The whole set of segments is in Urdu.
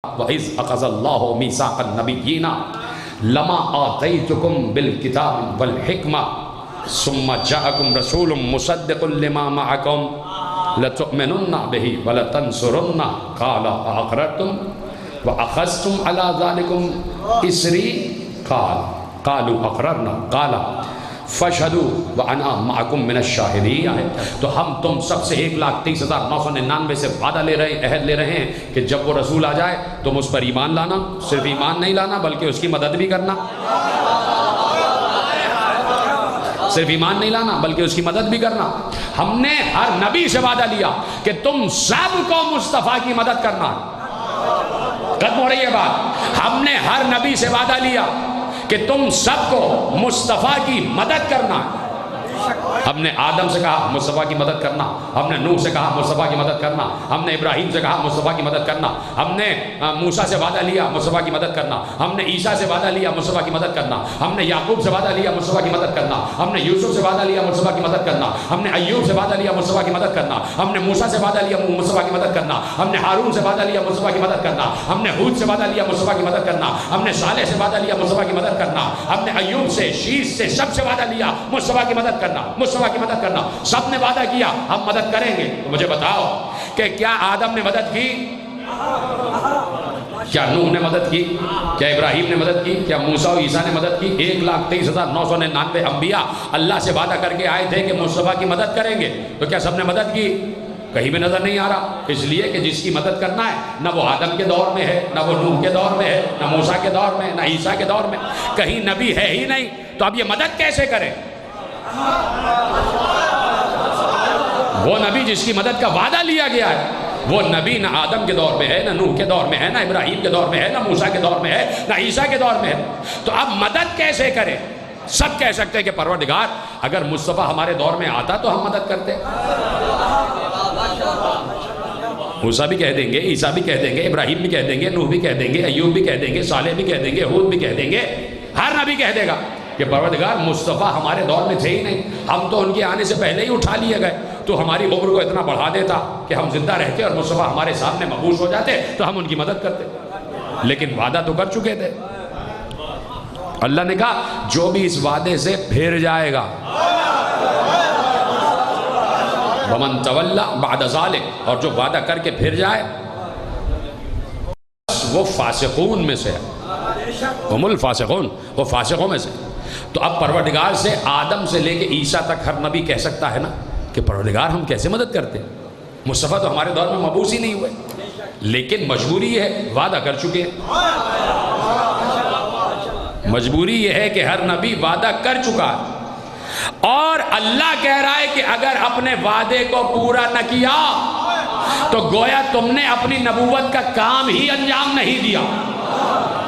وَإِذْ أَخَذَ اللَّهُ مِيثَاقَ النَّبِيِّينَ لَمَا آتَيْتُكُمْ بِالْكِتَابِ وَالْحِكْمَةِ ثُمَّ جَاءَكُمْ رَسُولٌ مُصَدِّقٌ لِمَا مَعَكُمْ لَتُؤْمِنُنَّ بِهِ وَلَتَنْصُرُنَّهُ قَالَ أَأَقْرَرْتُمْ وَأَخَذْتُمْ عَلَى ذَلِكُمْ إِصْرِي قَالُوا أَقْرَرْنَا قَالَ فَاشْهَدُوا وَأَنَا مَعَكُمْ مِنَ الشَّاهِدِينَ۔ تو ہم تم سب سے 1,30,999 سے وعدہ لے رہے ہیں، عہد لے رہے ہیں کہ جب وہ رسول آ جائے تم اس پر ایمان لانا، صرف ایمان نہیں لانا بلکہ اس کی مدد بھی کرنا، صرف ایمان نہیں لانا بلکہ اس کی مدد بھی کرنا۔ ہم نے ہر نبی سے وعدہ لیا کہ تم سب کو مصطفیٰ کی مدد کرنا۔ ختم ہو رہی ہے بات۔ ہم نے ہر نبی سے وعدہ لیا کہ تم سب کو مصطفیٰ کی مدد کرنا۔ ہم نے آدم سے کہا مصطفیٰ کی مدد کرنا، ہم نے نوح سے کہا مصطفیٰ کی مدد کرنا، ہم نے ابراہیم سے کہا مصطفیٰ کی مدد کرنا، ہم نے موسیٰ سے وعدہ لیا مصطفیٰ کی مدد کرنا، ہم نے عیسیٰ سے وعدہ لیا مصطفیٰ کی مدد کرنا، ہم نے یعقوب سے وعدہ لیا مصطفیٰ کی مدد کرنا، ہم نے یوسف سے وعدہ لیا مصطفیٰ کی مدد کرنا، ہم نے ایوب سے وعدہ لیا مصطفیٰ کی مدد کرنا، ہم نے موسیٰ سے وعدہ لیا مصطفیٰ کی مدد کرنا، ہم نے ہارون سے وعدہ لیا مصطفیٰ کی مدد کرنا، ہم نے ہود سے وعدہ لیا مصطفیٰ کی مدد کرنا، ہم نے صالح سے وعدہ لیا مصطفیٰ کی مدد کرنا، ہم نے ایوب سے، شیش سے، سب سے وعدہ لیا مصطفیٰ کی مدد کرنا، مصطفیٰ کی مدد کرنا۔ سب نے وعدہ کیا ہم مدد کریں گے۔ تو مجھے بتاؤ کہ کیا آدم نے مدد کی؟ کیا نوح نے مدد کی؟ کیا ابراہیم نے مدد کی؟ کیا موسیٰ و عیسیٰ نے مدد کی؟ 1,23,999 انبیاء اللہ سے وعدہ کر کے آئے تھے کہ مصطفیٰ کی مدد کریں گے، تو کیا سب نے مدد کی؟ کہیں بھی نظر نہیں آ رہا۔ اس لیے کہ جس کی مدد کرنا ہے نہ وہ آدم کے دور میں ہے، نہ وہ نوح کے دور میں ہے، نہ موسیٰ کے دور میں، نہ عیسیٰ کے دور میں، کہیں نبی ہے ہی نہیں، تو اب یہ مدد کیسے کریں؟ وہ نبی جس کی مدد کا وعدہ لیا گیا ہے، وہ نبی نہ آدم کے دور میں ہے، نہ نوح کے دور میں ہے، نہ ابراہیم کے دور میں ہے، نہ موسیٰ کے دور میں ہے، نہ عیسیٰ کے دور میں ہے، تو اب مدد کیسے کریں؟ سب کہہ سکتے ہیں کہ پروردگار اگر مصطفیٰ ہمارے دور میں آتا تو ہم مدد کرتے۔ موسیٰ بھی کہہ دیں گے، عیسیٰ بھی کہہ دیں گے، ابراہیم بھی کہہ دیں گے، نوح بھی کہہ دیں گے، ایوب بھی کہہ دیں گے، صالح بھی کہہ دیں گے، ہود بھی کہہ دیں گے، ہر نبی کہہ دے گا کہ پروردگار مصطفیٰ ہمارے دور میں تھے ہی نہیں، ہم تو ان کے آنے سے پہلے ہی اٹھا لیے گئے، تو ہماری عمر کو اتنا بڑھا دیتا کہ ہم زندہ رہتے اور مصطفیٰ ہمارے سامنے مبعوث ہو جاتے تو ہم ان کی مدد کرتے۔ لیکن وعدہ تو کر چکے تھے۔ اللہ نے کہا جو بھی اس وعدے سے پھر جائے گا، وَمَن تَوَلَّ بَعْدَ ذَلِكَ، اور جو وعدہ کر کے پھر جائے وہ فاسقون میں سے ہے، ہم الفاسقون، وہ فاسقوں میں سے۔ تو اب پروردگار سے آدم سے لے کے عیسیٰ تک ہر نبی کہہ سکتا ہے نا کہ پروردگار ہم کیسے مدد کرتے؟ مصطفیٰ تو ہمارے دور میں مبعوث ہی نہیں ہوئے، لیکن مجبوری یہ ہے، وعدہ کر چکے ہیں، مجبوری یہ ہے کہ ہر نبی وعدہ کر چکا ہے، اور اللہ کہہ رہا ہے کہ اگر اپنے وعدے کو پورا نہ کیا تو گویا تم نے اپنی نبوت کا کام ہی انجام نہیں دیا۔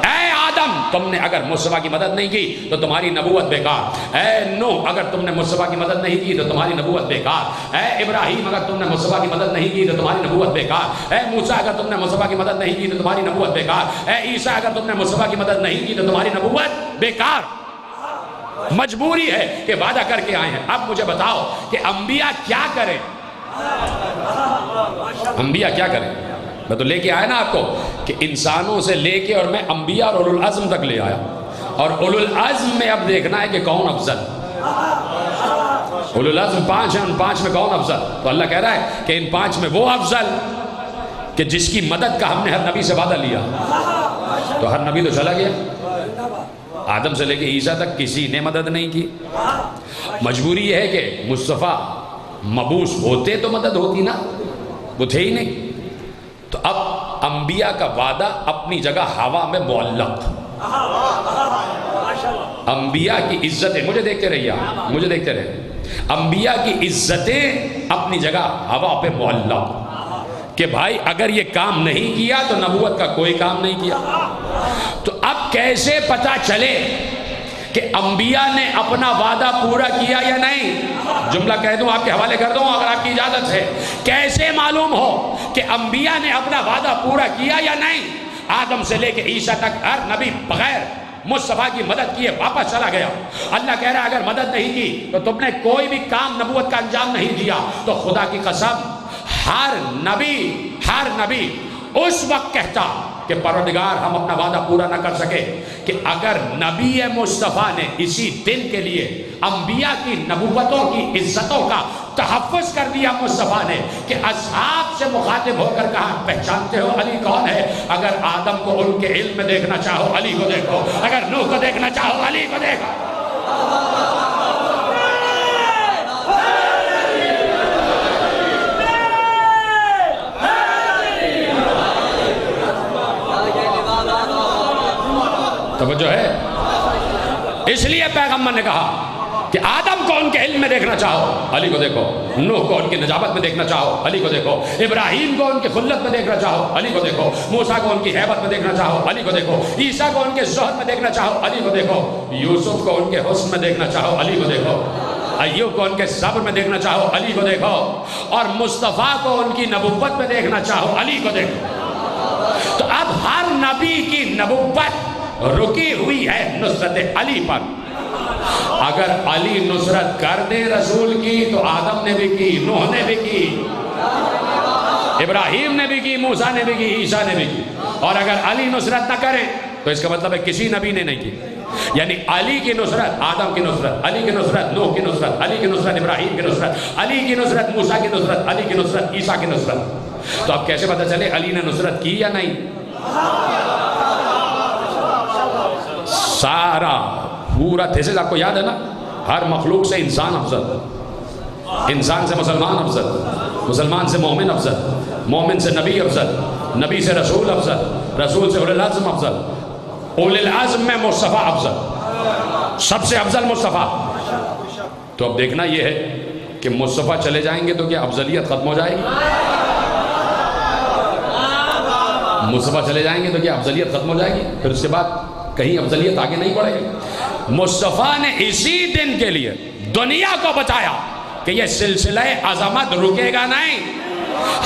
اے آدم، تم نے اگر مصطفیٰ کی مدد نہیں کی تو تمہاری نبوت بیکار۔ اے نوح، اگر تم نے مصطفیٰ کی مدد نہیں کی تو تمہاری نبوت بیکار۔ اے ابراہیم، اگر تم نے مصطفیٰ کی مدد نہیں کی تو تمہاری نبوت بیکار۔ اے موسیٰ، اگر تم نے مصطفیٰ کی مدد نہیں کی تو تمہاری نبوت بیکار۔ اے عیسیٰ، اگر تم نے مصطفیٰ کی مدد نہیں کی تو تمہاری نبوت بیکار۔ مجبوری ہے کہ وعدہ کر کے آئے ہیں۔ اب مجھے بتاؤ کہ انبیاء کیا کریں؟ انبیاء کیا کریں؟ میں تو لے کے آیا نا آپ کو کہ انسانوں سے لے کے اور میں انبیاء اور اولو العزم تک لے آیا، اور اولو العزم میں اب دیکھنا ہے کہ کون افضل۔ اولو العزم 5 ہیں، ان 5 میں کون افضل؟ تو اللہ کہہ رہا ہے کہ ان 5 میں وہ افضل کہ جس کی مدد کا ہم نے ہر نبی سے وعدہ لیا۔ تو ہر نبی تو چلا گیا، آدم سے لے کے عیسیٰ تک کسی نے مدد نہیں کی۔ مجبوری یہ ہے کہ مصطفیٰ مبعوث ہوتے تو مدد ہوتی نا، وہ تھے ہی نہیں۔ تو اب انبیاء کا وعدہ اپنی جگہ ہوا میں معلق۔ انبیاء کی عزتیں، مجھے دیکھتے رہیے، مجھے دیکھتے رہے، انبیاء کی عزتیں اپنی جگہ ہوا پہ معلق، کہ بھائی اگر یہ کام نہیں کیا تو نبوت کا کوئی کام نہیں کیا۔ تو اب کیسے پتہ چلے کہ انبیاء نے اپنا وعدہ پورا کیا یا نہیں؟ جملہ کہہ دوں، آپ کے حوالے کر دوں اگر آپ کی اجازت ہے۔ کیسے معلوم ہو کہ انبیاء نے اپنا وعدہ پورا کیا یا نہیں؟ آدم سے لے کے عیسیٰ تک ہر نبی بغیر مصطفیٰ کی مدد کیے واپس چلا گیا۔ اللہ کہہ رہا ہے اگر مدد نہیں کی تو تم نے کوئی بھی کام نبوت کا انجام نہیں دیا۔ تو خدا کی قسم ہر نبی اس وقت کہتا کہ پروردگار ہم اپنا وعدہ پورا نہ کر سکے کہ اگر نبی مصطفیٰ نے اسی دن کے لیے انبیاء کی نبوتوں کی عزتوں کا تحفظ کر دیا مصطفیٰ نے کہ اصحاب سے مخاطب ہو کر کہا پہچانتے ہو علی کون ہے؟ اگر آدم کو ان کے علم میں دیکھنا چاہو علی کو دیکھو، اگر نوح کو دیکھنا چاہو علی کو دیکھو۔ توجہ ہے؟ اس لیے پیغمبر نے کہا کہ آدم کو ان کے علم میں دیکھنا چاہو علی کو دیکھو، نوح کو ان کی نجابت میں دیکھنا چاہو علی کو دیکھو، ابراہیم کو ان کی خلت میں دیکھنا چاہو علی کو دیکھو، موسیٰ کو ان کی حیبت میں دیکھنا چاہو علی کو دیکھو، عیسیٰ کو ان کے زہد میں دیکھنا چاہو علی کو دیکھو، یوسف کو ان کے حسن میں دیکھنا چاہو علی کو دیکھو، ایوب کو ان کے صبر میں دیکھنا چاہو علی کو دیکھو، اور مصطفیٰ کو ان کی نبوت میں دیکھنا چاہو علی کو دیکھو۔ تو اب ہر نبی کی نبوت رکی ہوئی ہے نصرت علی پر۔ اگر علی نصرت کر دے رسول کی تو آدم نے بھی کی، نوح نے بھی کی، ابراہیم نے بھی کی، موسیٰ نے بھی کی، عیسیٰ نے بھی کی۔ اور اگر علی نصرت نہ کرے تو اس کا مطلب ہے کسی نبی نے نہیں کی۔ یعنی علی کی نصرت آدم کی نصرت، علی کی نصرت نوح کی نصرت، علی کی نصرت ابراہیم کی نصرت، علی کی نصرت موسیٰ کی نصرت، علی کی نصرت عیسیٰ کی نصرت۔ تو اب کیسے پتہ چلے علی نے نصرت کی یا نہیں؟ سارا پورا تھیسس آپ کو یاد ہے نا؟ ہر مخلوق سے انسان افضل، انسان سے مسلمان افضل، مسلمان سے مومن افضل، مومن سے نبی افضل، نبی سے رسول افضل، رسول سے اولی العزم افضل، اولی العزم میں مصطفیٰ افضل، سب سے افضل مصطفیٰ۔ تو اب دیکھنا یہ ہے کہ مصطفیٰ چلے جائیں گے تو کیا افضلیت ختم ہو جائے گی؟ مصطفیٰ چلے جائیں گے تو کیا افضلیت ختم ہو جائے گی؟ پھر اس کے بعد کہیں افضلیت آگے نہیں بڑھے گی۔ مصطفیٰ نے اسی دن کے لیے دنیا کو بتایا کہ یہ سلسلہ عظمت رکے گا نہیں۔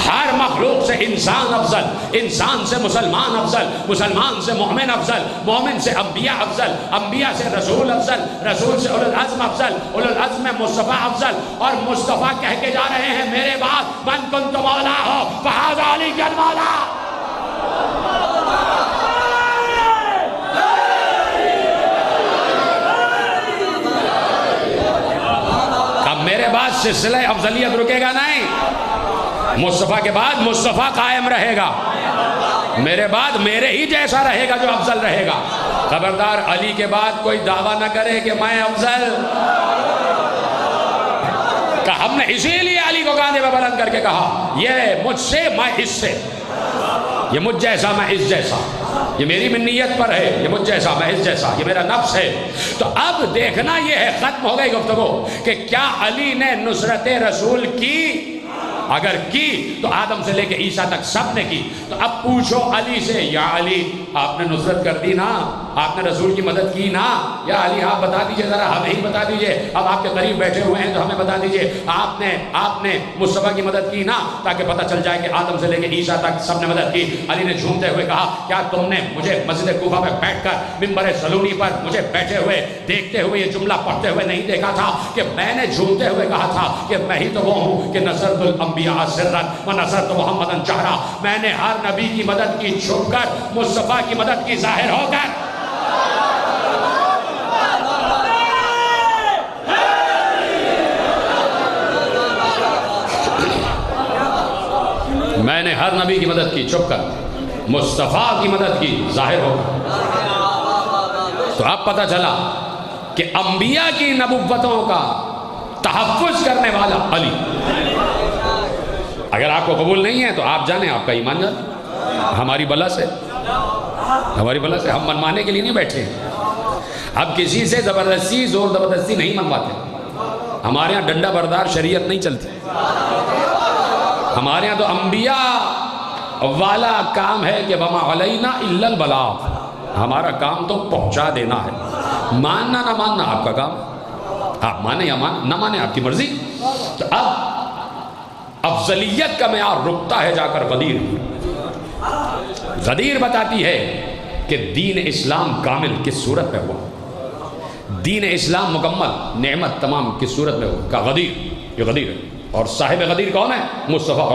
ہر مخلوق سے انسان افضل، انسان سے مسلمان افضل، مسلمان سے مومن افضل، مومن سے انبیاء افضل، انبیاء سے رسول افضل، رسول سے اولو العزم افضل، اولو العزم میں مصطفیٰ افضل۔ اور مصطفیٰ کہہ کے جا رہے ہیں میرے بعد من کنت مولا ہو فہذا علی المولا۔ میرے بعد سلسلہ افضلیت رکے گا نہیں، مصطفیٰ کے بعد مصطفیٰ قائم رہے گا، میرے بعد میرے ہی جیسا رہے گا جو افضل رہے گا۔ خبردار علی کے بعد کوئی دعویٰ نہ کرے کہ میں افضل، کہ ہم نے اسی لیے علی کو کاندھے پہ بلند کر کے کہا یہ مجھ سے میں اس سے، یہ مجھ جیسا میں اس جیسا، یہ میری منیت پر ہے، یہ مجھ جیسا میں اس جیسا، یہ میرا نفس ہے۔ تو اب دیکھنا یہ ہے، ختم ہو گئی گفتگو کہ کیا علی نے نصرت رسول کی؟ اگر کی تو آدم سے لے کے عیسیٰ تک سب نے کی۔ تو اب پوچھو علی سے، یا علی آپ نے نصرت کر دی نا، آپ نے رسول کی مدد کی نا، یا علی آپ بتا دیجئے ذرا، ہمیں ہی بتا دیجئے، اب آپ کے قریب بیٹھے ہوئے ہیں تو ہمیں بتا دیجئے آپ نے مصطفیٰ کی مدد کی نا، تاکہ پتہ چل جائے کہ آدم سے لے کے عیسیٰ تک سب نے مدد کی۔ علی نے جھومتے ہوئے کہا کیا تم نے مجھے مسجد کوفہ میں بیٹھ کر منبر سلونی پر مجھے بیٹھے ہوئے دیکھتے ہوئے یہ جملہ پڑھتے ہوئے نہیں دیکھا تھا کہ میں نے جھومتے ہوئے کہا تھا کہ میں ہی تو وہ ہوں کہ نصرت الانبیاء سرًا ونصرت محمدًا جہرًا، میں نے ہر نبی کی مدد کی چھپ کر، مصطفیٰ کی مدد کی ظاہر ہو کر۔ میں نے ہر نبی کی مدد کی چھپ کر، مصطفیٰ کی مدد کی ظاہر ہو کر۔ تو اب پتہ چلا کہ انبیاء کی نبوتوں کا تحفظ کرنے والا علی۔ اگر آپ کو قبول نہیں ہے تو آپ جانیں آپ کا ایمان جان، ہماری بلا سے ہم منوانے کے لیے نہیں بیٹھے ہیں۔ اب کسی سے زبردستی زور زبردستی نہیں منواتے، ہمارے ہاں ڈنڈا بردار شریعت نہیں چلتی، ہمارے ہاں تو انبیاء والا کام ہے کہ وَمَا عَلَيْنَا إِلَّا الْبَلَاغُ، ہمارا کام تو پہنچا دینا ہے، ماننا نہ ماننا آپ کا کام، آپ مانیں یا نہ مانیں آپ کی مرضی۔ تو اب افضلیت کا معیار رکتا ہے جا کر غدیر۔ غدیر بتاتی ہے کہ دین اسلام کامل کس صورت میں ہوا، دین اسلام مکمل نعمت تمام کس صورت میں ہوا، کا غدیر، یہ غدیر ہے۔ اور صاحب غدیر کون ہے؟ مصطفیٰ اور